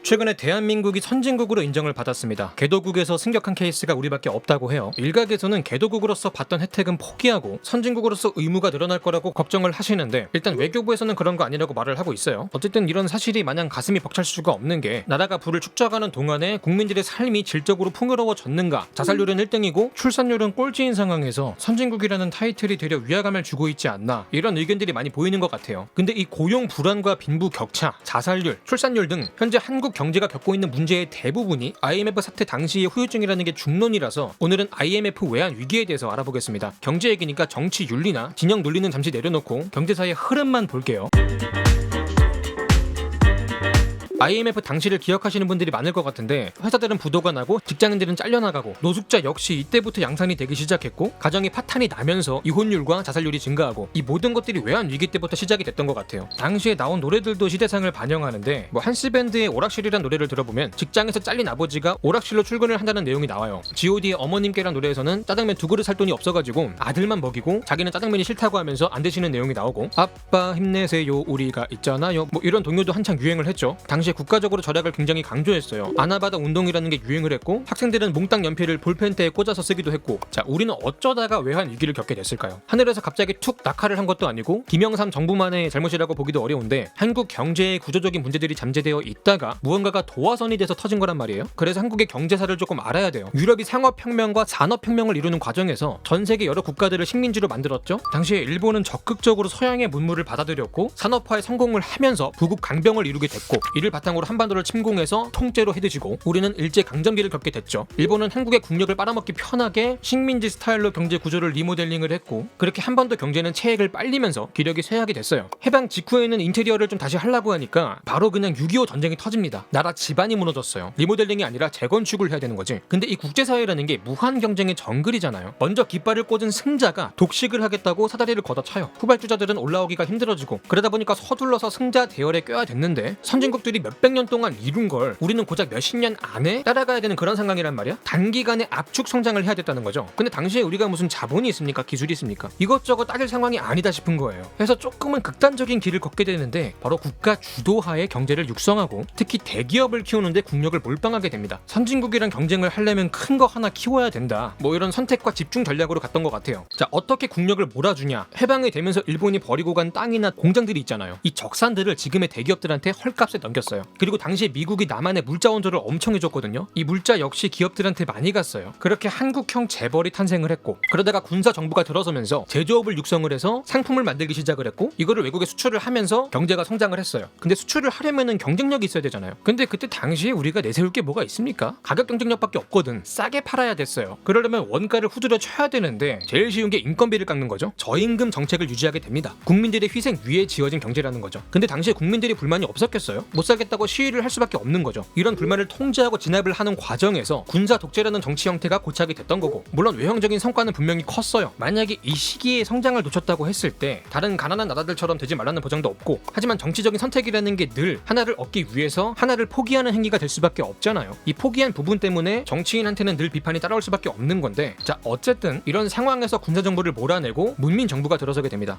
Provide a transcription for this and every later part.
최근에 대한민국이 선진국으로 인정을 받았습니다. 개도국에서 승격한 케이스가 우리밖에 없다고 해요. 일각에서는 개도국으로서 받던 혜택은 포기하고 선진국으로서 의무가 늘어날 거라고 걱정을 하시는데, 일단 외교부에서는 그런 거 아니라고 말을 하고 있어요. 어쨌든 이런 사실이 마냥 가슴이 벅찰 수가 없는 게, 나라가 부를 축적하는 동안에 국민들의 삶이 질적으로 풍요로워졌는가, 자살률은 1등이고 출산율은 꼴찌인 상황에서 선진국이라는 타이틀이 되려 위화감을 주고 있지 않나, 이런 의견들이 많이 보이는 것 같아요. 근데 이 고용 불안과 빈부 격차, 자살률, 출산율 등 현재 한국 경제가 겪고 있는 문제의 대부분이 IMF 사태 당시의 후유증이라는 게 중론이라서 오늘은 IMF 외환 위기에 대해서 알아보겠습니다. 경제 얘기니까 정치 윤리나 진영 논리는 잠시 내려놓고 경제사의 흐름만 볼게요. IMF 당시를 기억하시는 분들이 많을 것 같은데, 회사들은 부도가 나고 직장인들은 잘려나가고 노숙자 역시 이때부터 양산이 되기 시작했고, 가정이 파탄이 나면서 이혼율과 자살률이 증가하고, 이 모든 것들이 외환 위기 때부터 시작이 됐던 것 같아요. 당시에 나온 노래들도 시대상을 반영하는데, 한스밴드의 오락실이란 노래를 들어보면 직장에서 잘린 아버지가 오락실로 출근을 한다는 내용이 나와요. god의 어머님께란 노래에서는 짜장면 2그릇 살 돈이 없어가지고 아들만 먹이고 자기는 짜장면이 싫다고 하면서 안 되시는 내용이 나오고, 아빠 힘내세요 우리가 있잖아요, 이런 동요도 한창 유행을 했죠. 당시에 국가적으로 절약을 굉장히 강조했어요. 아나바다 운동이라는 게 유행을 했고, 학생들은 몽땅 연필을 볼펜대에 꽂아서 쓰기도 했고. 자, 우리는 어쩌다가 외환 위기를 겪게 됐을까요? 하늘에서 갑자기 툭 낙하를 한 것도 아니고 김영삼 정부만의 잘못이라고 보기도 어려운데, 한국 경제의 구조적인 문제들이 잠재되어 있다가 무언가가 도화선이 돼서 터진 거란 말이에요. 그래서 한국의 경제사를 조금 알아야 돼요. 유럽이 상업혁명과 산업혁명을 이루는 과정에서 전 세계 여러 국가들을 식민지로 만들었죠. 당시에 일본은 적극적으로 서양의 문물을 받아들였고 산업화에 성공을 하면서 부국 강병을 이루게 됐고, 이를 바탕으로 한반도를 침공해서 통째로 해드지고, 우리는 일제강점기를 겪게 됐죠. 일본은 한국의 국력을 빨아먹기 편하게 식민지 스타일로 경제 구조를 리모델링을 했고, 그렇게 한반도 경제는 체액을 빨리면서 기력이 쇠하게 됐어요. 해방 직후에는 인테리어를 좀 다시 하려고 하니까 바로 그냥 6.25 전쟁이 터집니다. 나라 집안이 무너졌어요. 리모델링이 아니라 재건축을 해야 되는 거지. 근데 이 국제사회라는 게 무한 경쟁의 정글이잖아요. 먼저 깃발을 꽂은 승자가 독식을 하겠다고 사다리를 걷어차요. 후발주자들은 올라오기가 힘들어지고, 그러다 보니까 서둘러서 승자 대열에 껴야 됐는데, 선진국들이 몇백 년 동안 이룬 걸 우리는 고작 몇십 년 안에 따라가야 되는 그런 상황이란 말이야. 단기간에 압축 성장을 해야 됐다는 거죠. 근데 당시에 우리가 무슨 자본이 있습니까? 기술이 있습니까? 이것저것 따질 상황이 아니다 싶은 거예요. 그래서 조금은 극단적인 길을 걷게 되는데, 바로 국가 주도하에 경제를 육성하고 특히 대기업을 키우는데 국력을 몰빵하게 됩니다. 선진국이랑 경쟁을 하려면 큰 거 하나 키워야 된다, 이런 선택과 집중 전략으로 갔던 것 같아요. 자, 어떻게 국력을 몰아주냐? 해방이 되면서 일본이 버리고 간 땅이나 공장들이 있잖아요. 이 적산들을 지금의 대기업들한테 헐값에 넘겼어요. 그리고 당시에 미국이 남한에 물자 원조를 엄청 해줬거든요. 이 물자 역시 기업들한테 많이 갔어요. 그렇게 한국형 재벌이 탄생을 했고, 그러다가 군사 정부가 들어서면서 제조업을 육성을 해서 상품을 만들기 시작을 했고, 이거를 외국에 수출을 하면서 경제가 성장을 했어요. 근데 수출을 하려면은 경쟁력이 있어야 되잖아요. 근데 그때 당시에 우리가 내세울 게 뭐가 있습니까? 가격 경쟁력밖에 없거든. 싸게 팔아야 됐어요. 그러려면 원가를 후드려 쳐야 되는데, 제일 쉬운 게 인건비를 깎는 거죠. 저임금 정책을 유지하게 됩니다. 국민들의 희생 위에 지어진 경제라는 거죠. 근데 당시에 국민들이 불만이 없었겠어요? 못 살겠다고 시위를 할 수밖에 없는 거죠. 이런 불만을 통제하고 진압을 하는 과정에서 군사 독재라는 정치 형태가 고착이 됐던 거고, 물론 외형적인 성과는 분명히 컸어요. 만약에 이 시기에 성장을 놓쳤다고 했을 때 다른 가난한 나라들처럼 되지 말라는 보장도 없고, 하지만 정치적인 선택이라는 게 늘 하나를 얻기 위해서 하나를 포기하는 행위가 될 수밖에 없잖아요. 이 포기한 부분 때문에 정치인한테는 늘 비판이 따라올 수밖에 없는 건데, 자, 어쨌든 이런 상황에서 군사정부를 몰아내고 문민정부가 들어서게 됩니다.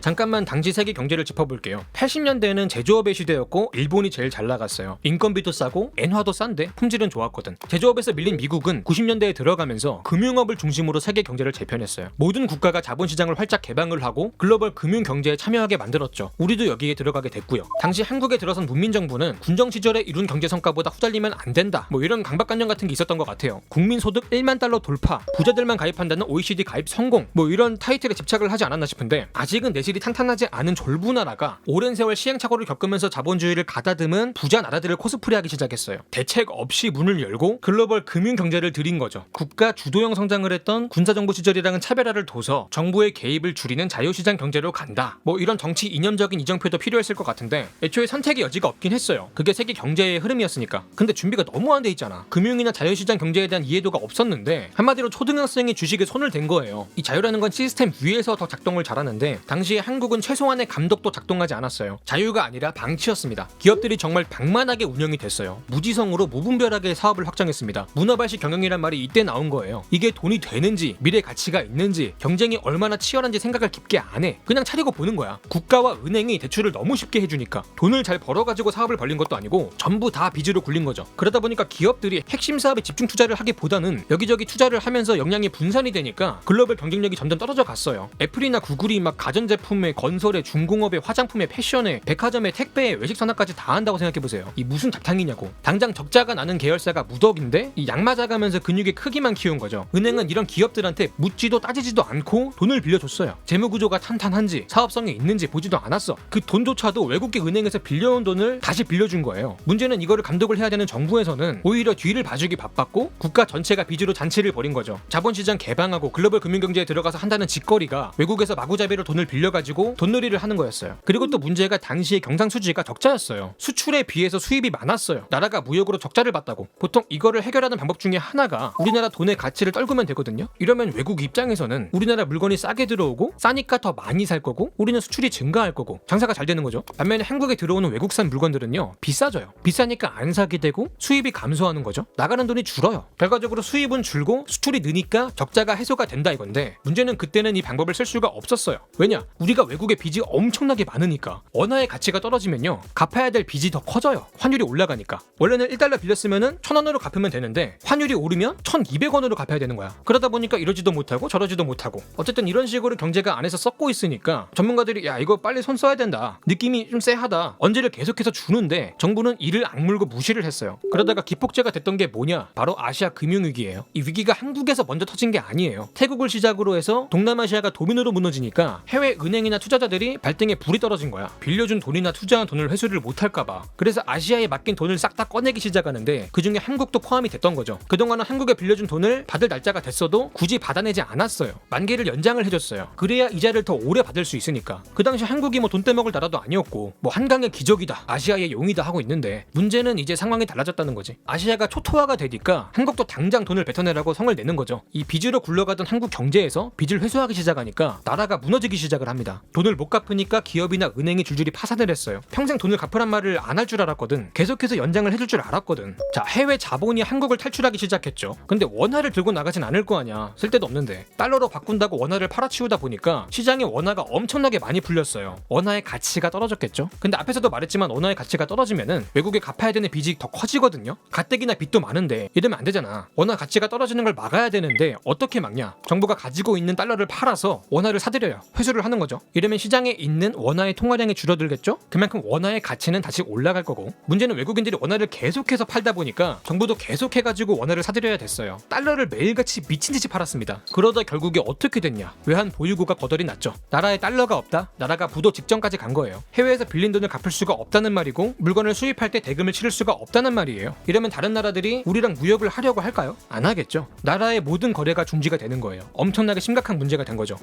잠깐만 당시 세계 경제를 짚어볼게요. 80년대에는 제조업의 시대였고 일본이 제일 잘 나갔어요. 인건비도 싸고 엔화도 싼데 품질은 좋았거든. 제조업에서 밀린 미국은 90년대에 들어가면서 금융업을 중심으로 세계 경제를 재편했어요. 모든 국가가 자본시장을 활짝 개방을 하고 글로벌 금융 경제에 참여하게 만들었죠. 우리도 여기에 들어가게 됐고요. 당시 한국에 들어선 문민정부는 군정 시절에 이룬 경제 성과보다 후달리면 안 된다, 이런 강박관념 같은 게 있었던 것 같아요. 국민소득 1만 달러 돌파, 부자들만 가입한다는 OECD 가입 성공, 이런 타이틀에 집착을 하지 않았나 싶은데, 아직은 내실이 탄탄하지 않은 졸부 나라가 오랜 세월 시행착오를 겪으면서 자본주의를 가다듬은 부자 나라들을 코스프레하기 시작했어요. 대책 없이 문을 열고 글로벌 금융 경제를 들인 거죠. 국가 주도형 성장을 했던 군사정부 시절이랑은 차별화를 둬서 정부의 개입을 줄이는 자유시장 경제로 간다, 이런 정치 이념적인 이정표도 필요했을 것 같은데, 애초에 선택의 여지가 없긴 했어요. 그게 세계 경제의 흐름이었으니까. 근데 준비가 너무 안 돼 있잖아. 금융이나 자유시장 경제에 대한 이해도가 없었는데, 한마디로 초등학생이 주식에 손을 댄 거예요. 이 자유라는 건 시스템 위에서 더 작동을 잘하는데, 당시에 한국은 최소한의 감독도 작동하지 않았어요. 자유가 아니라 방치였습니다. 기업들이 정말 방만하게 운영이 됐어요. 무지성으로 무분별하게 사업을 확장했습니다. 문어발식 경영이란 말이 이때 나온 거예요. 이게 돈이 되는지 미래 가치가 있는지 경쟁이 얼마나 치열한지 생각을 깊게 안 해. 그냥 차리고 보는 거야. 국가와 은행이 대출을 너무 쉽게 해주니까. 돈을 잘 벌어가지고 사업을 벌린 것도 아니고 전부 다 빚으로 굴린 거죠. 그러다 보니까 기업들이 핵심 사업에 집중 투자를 하기보다는 여기저기 투자를 하면서 역량이 분산이 되니까 글로벌 경쟁력이 점점 떨어져 갔어요. 애플이나 구글이 막 가전제품에 건설에 중공업에 화장품에 패션에 백화점에 택배에 외식 산업까지 다 한다고 생각해보세요. 이 무슨 잡탕이냐고. 당장 적자가 나는 계열사가 무덕인데 이 약 맞아가면서 근육의 크기만 키운 거죠. 은행은 이런 기업들한테 묻지도 따지지도 않고 돈을 빌려줬어요. 재무구조가 탄탄한지 사업성이 있는지 보지도 않았어. 그 돈조차도 외국계 은행에서 빌려온 돈을 다시 빌려준 거예요. 문제는 이거를 감독을 해야 되는 정부에서는 오히려 뒤를 봐주기 바빴고 국가 전체가 빚으로 잔치를 벌인 거죠. 자본시장 개방하고 글로벌 금융경제에 들어가서 한다는 짓거리가 외국에서 마구잡이로 돈을 빌려가지고 돈놀이를 하는 거였어요. 그리고 또 문제가 당시의 경상수지가 적자였어요. 수출에 비해서 수입이 많았어요. 나라가 무역으로 적자를 봤다고. 보통 이거를 해결하는 방법 중에 하나가 우리나라 돈의 가치를 떨구면 되거든요. 이러면 외국 입장에서는 우리나라 물건이 싸게 들어오고 싸니까 더 많이 살 거고 우리는 수출이 증가할 거고 장사가 잘 되는 거죠. 반면에 한국에 들어오는 외국산 물건들은요 비싸져요. 비싸니까 안 사게 되고 수입이 감소하는 거죠. 나가는 돈이 줄어요. 결과적으로 수입은 줄고 수출이 느니까 적자가 해소가 된다 이건데 문제는 그때는 이 방법을 쓸 수가 없었어요. 왜냐? 우리가 외국에 빚이 엄청나게 많으니까. 원화의 가치가 떨어지면요 갚아야 될 빚이 더 커져요. 환율이 올라가니까. 원래는 1달러 빌렸으면은 1,000원으로 갚으면 되는데 환율이 오르면 1,200원으로 갚아야 되는 거야. 그러다 보니까 이러지도 못하고 저러지도 못하고 어쨌든 이런 식으로 경제가 안에서 썩고 있으니까 전문가들이 야 이거 빨리 손 써야 된다. 느낌이 좀 쎄하다. 언제를 계속해서 주는데 정부는 이를 악물고 무시를 했어요. 그러다가 기폭제가 됐던 게 뭐냐? 바로 아시아 금융위기예요. 이 위기가 한국에서 먼저 터진 게 아니에요. 태국을 시작으로 해서 동남아시아가 도미노로 무너지니까 해외 은행이나 투자자들이 발등에 불이 떨어진 거야. 빌려준 돈이나 투자한 돈을 회수를 못할까봐. 그래서 아시아에 맡긴 돈을 싹 다 꺼내기 시작하는데 그중에 한국도 포함이 됐던 거죠. 그동안은 한국에 빌려준 돈을 받을 날짜가 됐어도 굳이 받아내지 않았어요. 만기를 연장을 해줬어요. 그래야 이자를 더 오래 받을 수 있으니까. 그 당시 한국이 뭐 돈 떼먹을 나라도 아니었고 뭐 한강의 기적이다 아시아의 용이다 하고 있는데 문제는 이제 상황이 달라졌다는 거지. 아시아가 초토화가 되니까 한국도 당장 돈을 뱉어내라고 성을 내는 거죠. 이 빚으로 굴러가던 한국 경제에서 빚을 회수하기 시작하니까 나라가 무너지기 시작을 합니다. 돈을 못 갚으니까 기업이나 은행이 줄줄이 파산을 했어요. 평생 돈을 갚으란 말을 안 할 줄 알았거든. 계속해서 연장을 해줄 줄 알았거든. 자, 해외 자본이 한국을 탈출하기 시작했죠. 근데 원화를 들고 나가진 않을 거 아니야. 쓸데도 없는데. 달러로 바꾼다고 원화를 팔아치우다 보니까 시장에 원화가 엄청나게 많이 풀렸어요. 원화의 가치가 떨어졌겠죠. 근데 앞에서도 말했지만 원화의 가치가 떨어지면은 외국에 갚아야 되는 빚이 더 커지거든요. 가뜩이나 빚도 많은데 이러면 안 되잖아. 원화 가치가 떨어지는 걸 막아야 되는데 어떻게 막냐? 정부가 가지고 있는 달러를 팔아서 원화를 사들여요. 회수를 하는 거죠. 이러면 시장에 있는 원화의 통화량이 줄어들겠죠? 그만큼 원화의 가치는 다시 올라갈 거고. 문제는 외국인들이 원화를 계속해서 팔다 보니까 정부도 계속해가지고 원화를 사들여야 됐어요. 달러를 매일같이 미친듯이 팔았습니다. 그러다 결국에 어떻게 됐냐? 외환 보유고가 거덜이 났죠. 나라에 달러가 없다? 나라가 부도 직전까지 간 거예요. 해외에서 빌린 돈을 갚을 수가 없다는 말이고 물건을 수입할 때 대금을 치를 수가 없다는 말이에요. 이러면 다른 나라들이 우리랑 무역을 하려고 할까요? 안 하겠죠. 나라의 모든 거래가 중지가 되는 거예요. 엄청나게 심각한 문제가 된 거죠.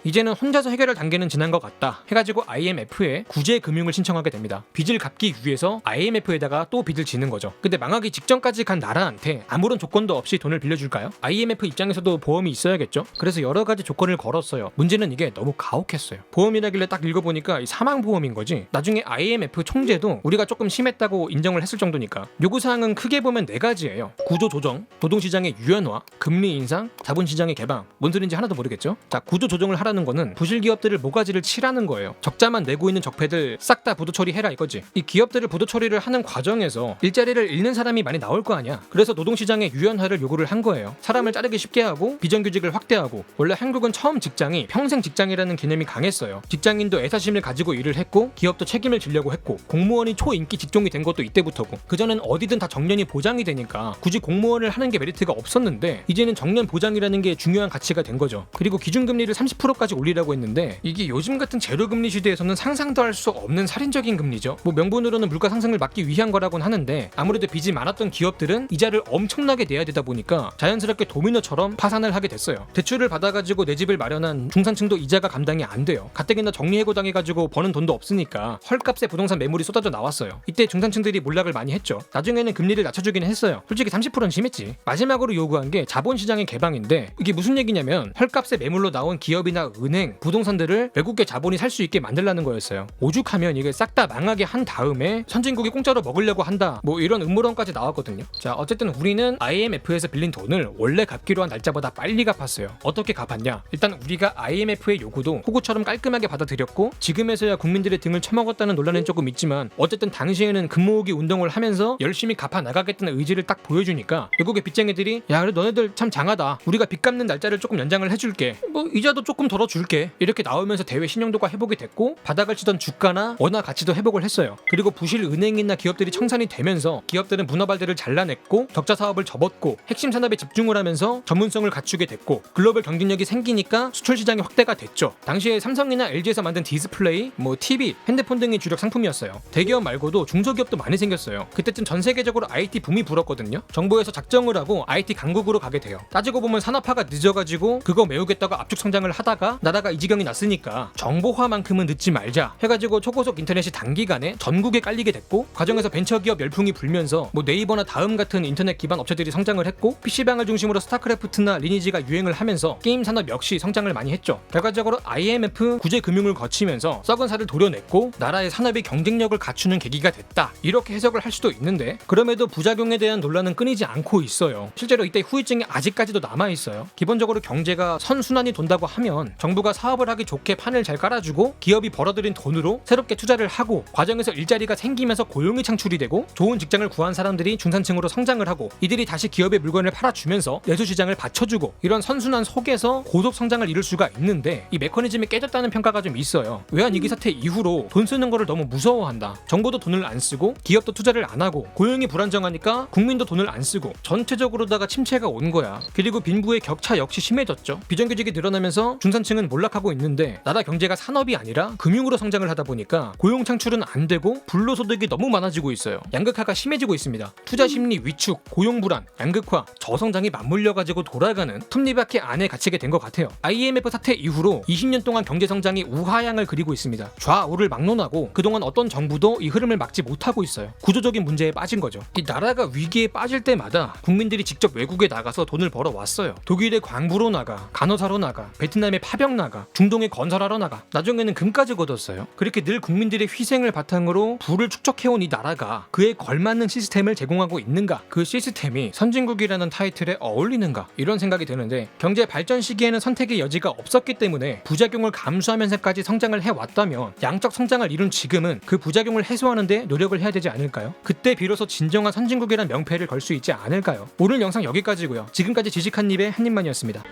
이제는 혼자서 해결할 단계는 지난 것 같다 해가지고 IMF에 구제 금융을 신청하게 됩니다. 빚을 갚기 위해서 IMF에다가 또 빚을 지는 거죠. 근데 망하기 직전까지 간 나라한테 아무런 조건도 없이 돈을 빌려줄까요? IMF 입장에서도 보험이 있어야겠죠. 그래서 여러 가지 조건을 걸었어요. 문제는 이게 너무 가혹했어요. 보험이라길래 딱 읽어보니까 사망보험인 거지. 나중에 IMF 총재도 우리가 조금 심했다고 인정을 했을 정도니까. 요구사항은 크게 보면 4가지예요. 구조조정, 노동시장의 유연화, 금리 인상, 자본시장의 개방. 뭔 소린지 하나도 모르겠죠. 자, 구조조정을 하라는 거는 부실 기업들을 모가지를 치라는 거예요. 적자만 내고 있는 적폐들 싹 다 부도 처리해라 이거지. 이 기업들을 부도 처리를 하는 과정에서 일자리를 잃는 사람이 많이 나올 거 아니야. 그래서 노동시장의 유연화를 요구를 한 거예요. 사람을 자르기 쉽게 하고 비정규직을 확대하고. 원래 한국은 처음 직장이 평생 직장이라는 개념이 강했어요. 직장인도 애사심을 가지고 일을 했고 기업도 책임을 지려고 했고 공무원이 초인기 직종이 된 것도 이때부터고. 그전엔 어디든 다 정년이 보장이 되니까 굳이 공무원을 하는 게 메리트가 없었는데 이제는 정년 보장이라는 게 중요한 가치가 된 거죠. 그리고 기준금리를 30%까지 올리라고 했는데 이게 요즘 같은 제로금리 시대에서는 상상도 할 수 없는 살인적인 금리죠. 뭐 명분으로는 물가 상승을 막기 위한 거라고는 하는데 아무래도 빚이 많았던 기업들은 이자를 엄청나게 내야 되다 보니까 자연스럽게 도미노처럼 파산을 하게 됐어요. 대출을 받아가지고 내 집을 마련한 중산층도 이자가 감당이 안 돼요. 가뜩이나 정리해고 당해가지고 버는 돈도 없으니까 헐값에 부동산 매물이 쏟아져 나왔어요. 이때 중산층들이 몰락을 많이 했죠. 나중에는 금리를 낮춰주긴 했어요. 솔직히 30%는 심했지. 마지막으로 요구한 게 자본시장의 개방인데 이게 무슨 얘기냐면 헐값에 매물로 나온 기업이나 기업과 은행, 부동산들을 외국계 자본이 살 수 있게 만들라는 거였어요. 오죽하면 이게 싹 다 망하게 한 다음에 선진국이 공짜로 먹으려고 한다, 뭐 이런 음모론까지 나왔거든요. 자, 어쨌든 우리는 IMF에서 빌린 돈을 원래 갚기로 한 날짜보다 빨리 갚았어요. 어떻게 갚았냐? 일단 우리가 IMF의 요구도 호구처럼 깔끔하게 받아들였고, 지금에서야 국민들의 등을 쳐먹었다는 논란은 조금 있지만 어쨌든 당시에는 금모으기 운동을 하면서 열심히 갚아 나가겠다는 의지를 딱 보여주니까 외국의 빚쟁이들이 야, 그래 너네들 참 장하다, 우리가 빚 갚는 날짜를 조금 연장을 해줄게, 뭐 이자도 조금 덜어줄게, 이렇게 나오면서 대외 신용도가 회복이 됐고 바닥을 치던 주가나 원화 가치도 회복을 했어요. 그리고 부실 은행이나 기업들이 청산이 되면서 기업들은 문어발들을 잘라냈고 적자 사업을 접었고 핵심 산업에 집중을 하면서 전문성을 갖추게 됐고 글로벌 경쟁력이 생기니까 수출 시장이 확대가 됐죠. 당시에 삼성이나 LG에서 만든 디스플레이, 뭐 TV, 핸드폰 등이 주력 상품이었어요. 대기업 말고도 중소기업도 많이 생겼어요. 그때쯤 전 세계적으로 IT 붐이 불었거든요. 정부에서 작정을 하고 IT 강국으로 가게 돼요. 따지고 보면 산업화가 늦어가지고 그거 메우겠다고 압축 성장을 하다가 나라가 이 지경이 났으니까 정보화만큼은 늦지 말자 해가지고 초고속 인터넷이 단기간에 전국에 깔리게 됐고, 과정에서 벤처기업 열풍이 불면서 뭐 네이버나 다음 같은 인터넷 기반 업체들이 성장을 했고, PC방을 중심으로 스타크래프트나 리니지가 유행을 하면서 게임 산업 역시 성장을 많이 했죠. 결과적으로 IMF 구제 금융을 거치면서 썩은 살을 도려냈고 나라의 산업의 경쟁력을 갖추는 계기가 됐다, 이렇게 해석을 할 수도 있는데, 그럼에도 부작용에 대한 논란은 끊이지 않고 있어요. 실제로 이때 후유증이 아직까지도 남아있어요. 기본적으로 경제가 선순환이 돈다고 하면 정부가 사업을 하기 좋게 판을 잘 깔아주고 기업이 벌어들인 돈으로 새롭게 투자를 하고 과정에서 일자리가 생기면서 고용이 창출이 되고 좋은 직장을 구한 사람들이 중산층으로 성장을 하고 이들이 다시 기업의 물건을 팔아주면서 내수시장을 받쳐주고, 이런 선순환 속에서 고속 성장을 이룰 수가 있는데 이 메커니즘이 깨졌다는 평가가 좀 있어요. 외환위기 사태 이후로 돈 쓰는 거를 너무 무서워한다, 정부도 돈을 안 쓰고 기업도 투자를 안 하고 고용이 불안정하니까 국민도 돈을 안 쓰고 전체적으로다가 침체가 온 거야. 그리고 빈부의 격차 역시 심해졌죠. 비정규직이 늘어나면서 중산층은 몰락하고 있는데 나라 경제가 산업이 아니라 금융으로 성장을 하다 보니까 고용 창출은 안 되고 불로소득이 너무 많아지고 있어요. 양극화가 심해지고 있습니다. 투자 심리 위축, 고용 불안, 양극화, 저성장이 맞물려가지고 돌아가는 톱니바퀴 안에 갇히게 된 것 같아요. IMF 사태 이후로 20년 동안 경제 성장이 우하향을 그리고 있습니다. 좌우를 막론하고 그동안 어떤 정부도 이 흐름을 막지 못하고 있어요. 구조적인 문제에 빠진 거죠. 이 나라가 위기에 빠질 때마다 국민들이 직접 외국에 나가서 돈을 벌어왔어요. 독일의 광부로 나가, 간호사로 나가, 베트남의 파병 나가, 중동에 건설하러 나가, 나중에는 금까지 거뒀어요. 그렇게 늘 국민들의 희생을 바탕으로 부를 축적해온 이 나라가 그에 걸맞는 시스템을 제공하고 있는가, 그 시스템이 선진국이라는 타이틀에 어울리는가, 이런 생각이 드는데, 경제 발전 시기에는 선택의 여지가 없었기 때문에 부작용을 감수하면서까지 성장을 해왔다면 양적 성장을 이룬 지금은 그 부작용을 해소하는 데 노력을 해야 되지 않을까요? 그때 비로소 진정한 선진국이란 명패를 걸 수 있지 않을까요? 오늘 영상 여기까지고요. 지금까지 지식한입의 한입만이었습니다.